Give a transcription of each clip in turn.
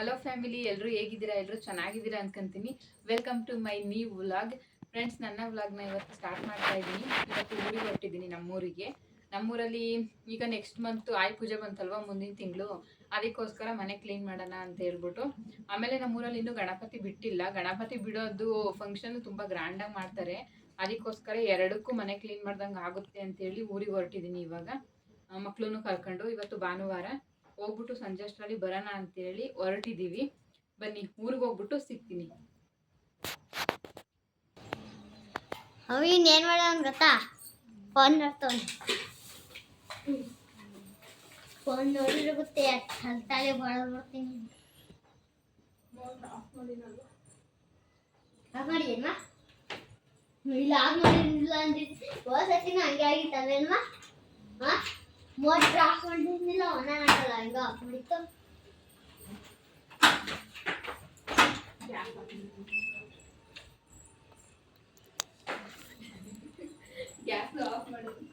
Hello family, ಎಲ್ಲರೂ ಹೇಗಿದ್ದೀರಾ? ಎಲ್ಲರೂ ಚೆನ್ನಾಗಿದ್ದೀರಾ ಅನ್ಕೊಂತೀನಿ. Welcome to my new vlog. Friends, ನನ್ನ ವ್ಲಾಗ್ನ ಇವತ್ತು ಸ್ಟಾರ್ಟ್ ಮಾಡ್ತಾ ಇದ್ದೀನಿ. ಇವತ್ತು ಊರಿಗೆ ಹೊರಟಿದ್ದೀನಿ, ನಮ್ಮೂರಿಗೆ. ನಮ್ಮೂರಲ್ಲಿ ಈಗ ನೆಕ್ಸ್ಟ್ ಮಂತ್ ಆಯ್ ಪೂಜೆ ಬಂತಲ್ವಾ, ಮುಂದಿನ ತಿಂಗಳು. ಅದಕ್ಕೋಸ್ಕರ ಮನೆ ಕ್ಲೀನ್ ಮಾಡೋಣ ಅಂತ ಹೇಳ್ಬಿಟ್ಟು. ಆಮೇಲೆ ನಮ್ಮೂರಲ್ಲಿ ಇನ್ನೂ ಗಣಪತಿ ಬಿಟ್ಟಿಲ್ಲ. ಗಣಪತಿ ಬಿಡೋದು ಫಂಕ್ಷನ್ ತುಂಬ ಗ್ರ್ಯಾಂಡಾಗಿ ಮಾಡ್ತಾರೆ. ಅದಕ್ಕೋಸ್ಕರ ಎರಡಕ್ಕೂ ಮನೆ ಕ್ಲೀನ್ ಮಾಡ್ದಂಗೆ ಆಗುತ್ತೆ ಅಂತೇಳಿ ಊರಿಗೆ ಹೊರಟಿದ್ದೀನಿ. ಇವಾಗ ಮಕ್ಕಳನ್ನು ಕರ್ಕೊಂಡು ಇವತ್ತು ಭಾನುವಾರ ಹೋಗ್ಬಿಟ್ಟು ಸಂಜೆ ಅಷ್ಟರಲ್ಲಿ ಬರೋಣ ಅಂತೇಳಿ ಹೊರಟಿದ್ದೀವಿ. ಬನ್ನಿ, ಊರಿಗೆ ಹೋಗ್ಬಿಟ್ಟು ಸಿಗ್ತೀನಿ. ಅವಿನ್ ಏನ್ ಮಾಡೋನ್ ಗೊತ್ತಾ? ಫೋನ್ ನೋಡ್ತಾನೆ. ಫೋನ್ ನೋಡಿದ್ರೆ ಗೊತ್ತೇ ತಲೆ ಬರ್ತೀನಿ. ಮಾಡಿದೆಮ್ಮ ಇಲ್ಲ ಮಾಡಿಲ್ಲ ಅಂದಿದ್ದು ಹೋಸತ್ತಿನ ಹಂಗೆ ಆಗಿತ್ತಲ್ವೇನ್ಮ? ಮೋಟ್ರ್ ಆಫ್ ಮಾಡಿದ್ನಿಲ್ಲ, ಒಣ ಹಾಕಲ್ಲ, ಹಂಗ ಆಫ್ ಮಾಡಿತ್ತು. ಗ್ಯಾಸ್ ಆಫ್ ಮಾಡೋದು.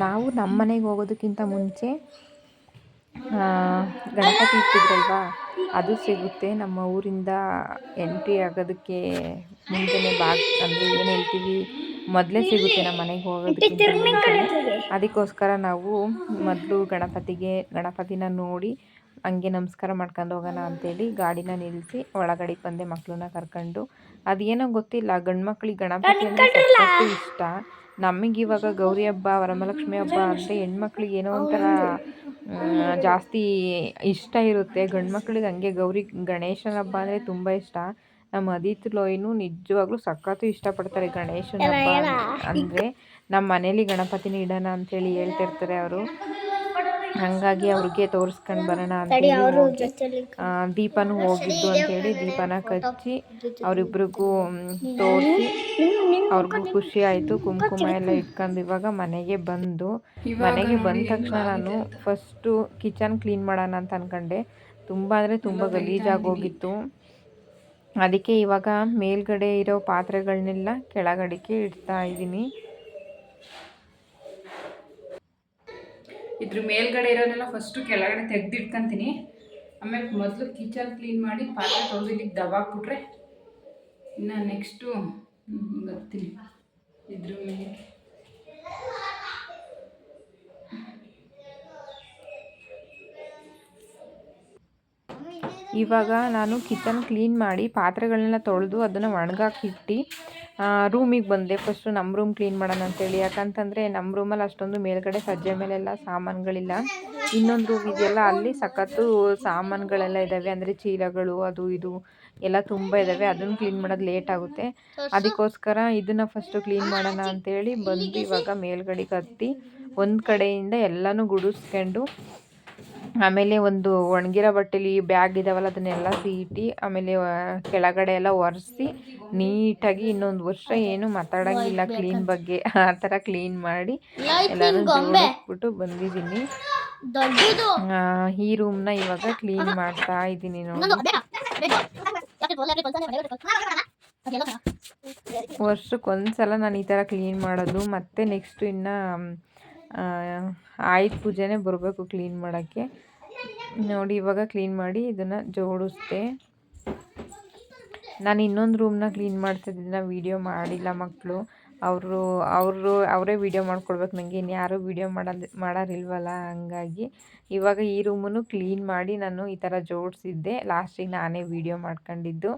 ನಾವು ನಮ್ಮ ಮನೆಗೆ ಹೋಗೋದಕ್ಕಿಂತ ಮುಂಚೆ ಗಣಪತಿ ಇಟ್ಟಿದ್ರಲ್ವಾ, ಅದು ಸಿಗುತ್ತೆ. ನಮ್ಮ ಊರಿಂದ ಎಂಟ್ರಿ ಆಗೋದಕ್ಕೆ ಮುಂಚೆನೇ ಅಂದರೆ ಏನು ಹೇಳ್ತೀವಿ, ಮೊದಲೇ ಸಿಗುತ್ತೆ ನಮ್ಮ ಮನೆಗೆ ಹೋಗೋದಕ್ಕಿಂತ ಮುಂಚೆ. ಅದಕ್ಕೋಸ್ಕರ ನಾವು ಮೊದಲು ಗಣಪತಿನ ನೋಡಿ ಹಂಗೆ ನಮಸ್ಕಾರ ಮಾಡ್ಕೊಂಡು ಹೋಗೋಣ ಅಂತೇಳಿ ಗಾಡಿನ ನಿಲ್ಲಿಸಿ ಒಳಗಡೆ ಬಂದೆ ಮಕ್ಕಳನ್ನ ಕರ್ಕೊಂಡು. ಅದೇನೋ ಗೊತ್ತಿಲ್ಲ, ಗಂಡು ಮಕ್ಳಿಗೆ ಗಣಪತಿ ಅಂದರೆ ಸಖತ್ತು ಇಷ್ಟ. ನಮಗಿವಾಗ ಗೌರಿ ಹಬ್ಬ, ವರಮಹಾಲಕ್ಷ್ಮಿ ಹಬ್ಬ ಅಂದರೆ ಹೆಣ್ಮಕ್ಳಿಗೆ ಏನೋ ಒಂಥರ ಜಾಸ್ತಿ ಇಷ್ಟ ಇರುತ್ತೆ. ಗಂಡು ಮಕ್ಳಿಗೆ ಹಂಗೆ ಗಣೇಶನ ಹಬ್ಬ ಅಂದರೆ ತುಂಬ ಇಷ್ಟ. ನಮ್ಮ ಅದಿತ್ ಲೋಯ್ನು ನಿಜವಾಗ್ಲೂ ಸಖತ್ತು ಇಷ್ಟಪಡ್ತಾರೆ ಗಣೇಶನ ಹಬ್ಬ ಅಂದರೆ. ನಮ್ಮ ಮನೇಲಿ ಗಣಪತಿನ ಇಡೋಣ ಅಂತೇಳಿ ಹೇಳ್ತಿರ್ತಾರೆ ಅವರು. ಹಾಗಾಗಿ ಅವ್ರಿಗೆ ತೋರಿಸ್ಕೊಂಡು ಬರೋಣ ಅಂತೇಳಿ ಹೋಗಿ ದೀಪನೂ ಹೋಗಿದ್ದು ಅಂತೇಳಿ ದೀಪನ ಕಚ್ಚಿ ಅವರಿಬ್ರಿಗೂ ತೋರಿಸಿ ಅವ್ರಿಗೂ ಖುಷಿ ಆಯಿತು. ಕುಂಕುಮ ಎಲ್ಲ ಇಟ್ಕೊಂಡು ಇವಾಗ ಮನೆಗೆ ಬಂದ ತಕ್ಷಣ ನಾನು ಫಸ್ಟು ಕಿಚನ್ ಕ್ಲೀನ್ ಮಾಡೋಣ ಅಂತ ಅಂದ್ಕೊಂಡೆ. ತುಂಬ ಅಂದರೆ ತುಂಬ ಗಲೀಜಾಗೋಗಿತ್ತು. ಅದಕ್ಕೆ ಇವಾಗ ಮೇಲ್ಗಡೆ ಇರೋ ಪಾತ್ರೆಗಳನ್ನೆಲ್ಲ ಕೆಳಗಡೆಗೆ ಇಡ್ತಾ ಇದ್ದೀನಿ. ಇದ್ರ ಮೇಲ್ಗಡೆ ಇರೋದೆಲ್ಲ ಫಸ್ಟು ಕೆಳಗಡೆ ತೆಗೆದಿಟ್ಕೊಂತೀನಿ. ಆಮೇಲೆ ಮೊದಲು ಕಿಚನ್ ಕ್ಲೀನ್ ಮಾಡಿ ಪಾತ್ರೆ ತೊಳೆದು ಇಲ್ಲಿಗೆ ದಬಾಕ್ಬಿಟ್ರೆ ಇನ್ನು ನೆಕ್ಸ್ಟು ಬರ್ತೀನಿ ಇದ್ರ ಮೇಲೆ. ಇವಾಗ ನಾನು ಕಿಚನ್ ಕ್ಲೀನ್ ಮಾಡಿ ಪಾತ್ರೆಗಳನ್ನೆಲ್ಲ ತೊಳೆದು ಅದನ್ನು ಒಣಗಾಕಿಟ್ಟು ರೂಮಿಗೆ ಬಂದೆ. ಫಸ್ಟು ನಮ್ಮ ರೂಮ್ ಕ್ಲೀನ್ ಮಾಡೋಣ ಅಂತೇಳಿ. ಯಾಕಂತಂದರೆ ನಮ್ಮ ರೂಮಲ್ಲಿ ಅಷ್ಟೊಂದು ಮೇಲ್ಗಡೆ ಸಜ್ಜೆ ಮೇಲೆಲ್ಲ ಸಾಮಾನುಗಳಿಲ್ಲ. ಇನ್ನೊಂದು ರೂಮ್ ಇದೆಯಲ್ಲ, ಅಲ್ಲಿ ಸಖತ್ತು ಸಾಮಾನುಗಳೆಲ್ಲ ಇದ್ದಾವೆ. ಅಂದರೆ ಚೀಲಗಳು ಅದು ಇದು ಎಲ್ಲ ತುಂಬ ಇದ್ದಾವೆ. ಅದನ್ನು ಕ್ಲೀನ್ ಮಾಡೋದು ಲೇಟ್ ಆಗುತ್ತೆ. ಅದಕ್ಕೋಸ್ಕರ ಇದನ್ನು ಫಸ್ಟು ಕ್ಲೀನ್ ಮಾಡೋಣ ಅಂತೇಳಿ ಬಂದು ಇವಾಗ ಮೇಲ್ಗಡೆಗೆ ಹತ್ತಿ ಒಂದು ಕಡೆಯಿಂದ ಎಲ್ಲನೂ ಗುಡಿಸ್ಕೊಂಡು, ಆಮೇಲೆ ಒಂದು ಒಣಗಿರೋ ಬಟ್ಟೆಲಿ ಬ್ಯಾಗ್ ಇದಾವಲ್ಲ ಅದನ್ನೆಲ್ಲ ಸೀಟಿ, ಆಮೇಲೆ ಕೆಳಗಡೆ ಎಲ್ಲ ಒರೆಸಿ ನೀಟಾಗಿ ಇನ್ನೊಂದು ವರ್ಷ ಏನು ಮಾತಾಡೋಂಗಿಲ್ಲ ಕ್ಲೀನ್ ಬಗ್ಗೆ, ಆ ಥರ ಕ್ಲೀನ್ ಮಾಡಿ ಎಲ್ಲನೂ ಜೋಡಿಸ್ಬಿಟ್ಟು ಬಂದಿದ್ದೀನಿ. ಈ ರೂಮ್ನ ಇವಾಗ ಕ್ಲೀನ್ ಮಾಡ್ತಾ ಇದ್ದೀನಿ ನೋಡಿ. ವರ್ಷಕ್ಕೊಂದ್ಸಲ ನಾನು ಈ ಥರ ಕ್ಲೀನ್ ಮಾಡೋದು. ಮತ್ತು ನೆಕ್ಸ್ಟು ಇನ್ನು ಆಯುಧ ಪೂಜೆನೇ ಬರಬೇಕು ಕ್ಲೀನ್ ಮಾಡೋಕ್ಕೆ. ನೋಡಿ ಇವಾಗ ಕ್ಲೀನ್ ಮಾಡಿ ಇದನ್ನು ಜೋಡಿಸ್ದೆ. ನಾನು ಇನ್ನೊಂದು ರೂಮ್ನ ಕ್ಲೀನ್ ಮಾಡ್ತಿದ್ದನ್ನ ವೀಡಿಯೋ ಮಾಡಿಲ್ಲ. ಮಕ್ಕಳು ಅವರೇ ವೀಡಿಯೋ ಮಾಡ್ಕೊಡ್ಬೇಕು ನನಗೆ, ಇನ್ಯಾರೂ ವೀಡಿಯೋ ಮಾಡೋರಿಲ್ವಲ್ಲ. ಹಂಗಾಗಿ ಇವಾಗ ಈ ರೂಮನ್ನು ಕ್ಲೀನ್ ಮಾಡಿ ನಾನು ಈ ಥರ ಜೋಡಿಸಿದ್ದೆ. ಲಾಸ್ಟಿಗೆ ನಾನೇ ವೀಡಿಯೋ ಮಾಡ್ಕೊಂಡಿದ್ದು.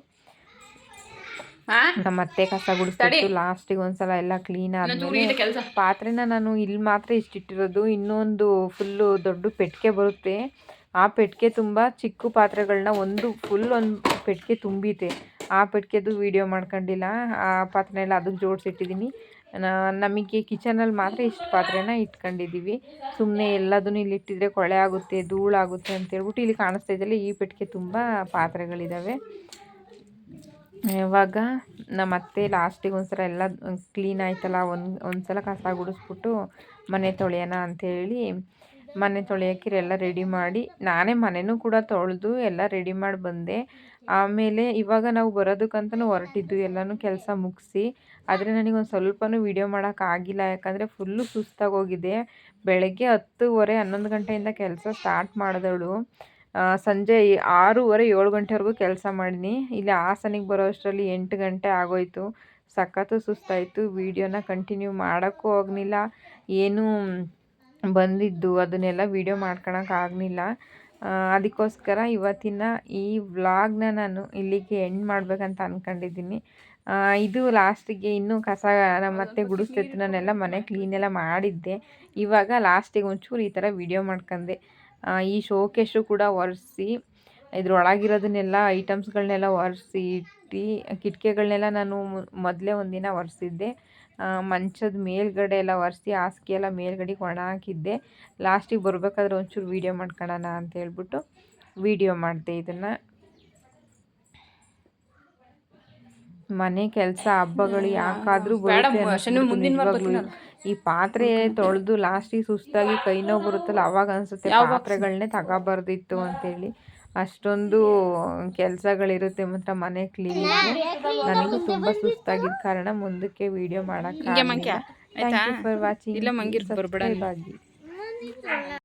ನಮ್ಮ ಅತ್ತೆ ಕಸ ಗುಡಿಸ್ತಿತ್ತು. ಲಾಸ್ಟಿಗೆ ಒಂದ್ಸಲ ಎಲ್ಲ ಕ್ಲೀನ್ ಆದಮೇಲೆ ಪಾತ್ರೆನ ನಾನು ಇಲ್ಲಿ ಮಾತ್ರ ಇಷ್ಟಿಟ್ಟಿರೋದು. ಇನ್ನೊಂದು ಫುಲ್ಲು ದೊಡ್ಡ ಪೆಟ್ಟಿಗೆ ಬರುತ್ತೆ. ಆ ಪೆಟ್ಟಿಗೆ ತುಂಬ ಚಿಕ್ಕ ಪಾತ್ರೆಗಳನ್ನ ಒಂದು ಪೆಟ್ಟಿಗೆ ತುಂಬಿದೆ. ಆ ಪೆಟ್ಟಿಗೆದು ವೀಡಿಯೋ ಮಾಡ್ಕೊಂಡಿಲ್ಲ. ಆ ಪಾತ್ರೆನೆಲ್ಲ ಅದಕ್ಕೆ ಜೋಡಿಸಿಟ್ಟಿದ್ದೀನಿ. ನಮಗೆ ಕಿಚನಲ್ಲಿ ಮಾತ್ರ ಇಷ್ಟು ಪಾತ್ರೆನ ಇಟ್ಕೊಂಡಿದ್ದೀವಿ. ಸುಮ್ಮನೆ ಎಲ್ಲದನ್ನು ಇಲ್ಲಿ ಇಟ್ಟಿದ್ರೆ ಕೊಳೆ ಆಗುತ್ತೆ, ಧೂಳಾಗುತ್ತೆ ಅಂತೇಳ್ಬಿಟ್ಟು ಇಲ್ಲಿ ಕಾಣಿಸ್ತಾ ಇದೆಯಲ್ಲ, ಈ ಪೆಟ್ಟಿಗೆ ತುಂಬ ಪಾತ್ರೆಗಳಿದ್ದಾವೆ. ಇವಾಗ ನಮ್ಮ ಅತ್ತೆ ಲಾಸ್ಟಿಗೆ ಒಂದ್ಸಲ ಎಲ್ಲ ಕ್ಲೀನ್ ಆಯ್ತಲ್ಲ, ಒಂದ್ಸಲ ಕಸ ಗುಡಿಸ್ಬಿಟ್ಟು ಮನೆ ತೊಳೆಯೋಣ ಅಂಥೇಳಿ ಮನೆ ತೊಳೆಯೋಕ್ಕೆ ಎಲ್ಲ ರೆಡಿ ಮಾಡಿ, ನಾನೇ ಮನೆಯೂ ಕೂಡ ತೊಳೆದು ಎಲ್ಲ ರೆಡಿ ಮಾಡಿ ಬಂದೆ. ಆಮೇಲೆ ಇವಾಗ ನಾವು ಬರೋದಕ್ಕಂತಲೂ ಹೊರಟಿದ್ದು ಎಲ್ಲನೂ ಕೆಲಸ ಮುಗಿಸಿ. ಆದರೆ ನನಗೊಂದು ಸ್ವಲ್ಪನೂ ವೀಡಿಯೋ ಮಾಡೋಕ್ಕಾಗಿಲ್ಲ, ಯಾಕಂದರೆ ಫುಲ್ಲು ಸುಸ್ತಾಗೋಗಿದೆ. ಬೆಳಗ್ಗೆ 10:30 11 ಗಂಟೆಯಿಂದ ಕೆಲಸ ಸ್ಟಾರ್ಟ್ ಮಾಡಿದವಳು ಸಂಜೆ 6:30 7 ಗಂಟೆವರೆಗೂ ಕೆಲಸ ಮಾಡೀನಿ. ಇಲ್ಲಿ ಹಾಸನಿಗೆ ಬರೋ ಅಷ್ಟರಲ್ಲಿ 8 ಗಂಟೆ ಆಗೋಯ್ತು. ಸಖತ್ತು ಸುಸ್ತಾಯಿತು. ವೀಡಿಯೋನ ಕಂಟಿನ್ಯೂ ಮಾಡೋಕ್ಕೂ ಆಗಲಿಲ್ಲ, ಏನೂ ಬಂದಿದ್ದು ಅದನ್ನೆಲ್ಲ ವೀಡಿಯೋ ಮಾಡ್ಕೊಳಕ್ಕಾಗಲಿಲ್ಲ. ಅದಕ್ಕೋಸ್ಕರ ಇವತ್ತಿನ ಈ ವ್ಲಾಗ್ನ ನಾನು ಇಲ್ಲಿಗೆ ಎಂಡ್ ಮಾಡಬೇಕಂತ ಅಂದ್ಕೊಂಡಿದ್ದೀನಿ. ಇದು ಲಾಸ್ಟಿಗೆ ಇನ್ನೂ ಕಸ ಮತ್ತೆ ಗುಡಿಸ್ತಿತ್ತು, ನಾನೆಲ್ಲ ಮನೆ ಕ್ಲೀನೆಲ್ಲ ಮಾಡಿದ್ದೆ. ಇವಾಗ ಲಾಸ್ಟಿಗೆ ಒಂಚೂರು ಈ ಥರ ವೀಡಿಯೋ ಮಾಡ್ಕೊಂಡೆ. ಈ ಶೋಕೇಶು ಕೂಡ ಒರೆಸಿ ಇದ್ರೊಳಗಿರೋದನ್ನೆಲ್ಲ ಐಟಮ್ಸ್ಗಳನ್ನೆಲ್ಲ ಒರೆಸಿ ಇಟ್ಟು, ಕಿಟಕಿಗಳನ್ನೆಲ್ಲ ನಾನು ಮೊದಲೇ ಒಂದಿನ ಒರೆಸಿದ್ದೆ. ಮಂಚದ ಮೇಲ್ಗಡೆ ಎಲ್ಲ ಒರೆಸಿ ಹಾಸಿಗೆ ಎಲ್ಲ ಮೇಲ್ಗಡೆಗೆ ಒಣ ಹಾಕಿದ್ದೆ. ಲಾಸ್ಟಿಗೆ ಬರಬೇಕಾದ್ರೆ ಒಂಚೂರು ವೀಡಿಯೋ ಮಾಡ್ಕೊಳ್ಳೋಣ ಅಂತ ಹೇಳ್ಬಿಟ್ಟು ವೀಡಿಯೋ ಮಾಡಿದೆ. ಇದನ್ನು ಮನೆ ಕೆಲಸ ಹಬ್ಬಗಳು ಯಾಕಾದರೂ ಬರುತ್ತೆ. ಈ ಪಾತ್ರೆ ತೊಳೆದು ಲಾಸ್ಟಿಗೆ ಸುಸ್ತಾಗಿ ಕೈ ನೋವು ಬರುತ್ತಲ್ಲ, ಅವಾಗ ಅನಿಸುತ್ತೆ ಪಾತ್ರೆಗಳನ್ನೇ ತಗೋಬಾರ್ದಿತ್ತು ಅಂತೇಳಿ. ಅಷ್ಟೊಂದು ಕೆಲಸಗಳಿರುತ್ತೆ ಮಾತ್ರ ಮನೆ ಕ್ಲೀನಿಂಗ್. ನನಗೂ ತುಂಬ ಸುಸ್ತಾಗಿದ್ದ ಕಾರಣ ಮುಂದಕ್ಕೆ ವೀಡಿಯೋ ಮಾಡೋಕ್ಕಾಗಲಿಲ್ಲ. Thank you for watching.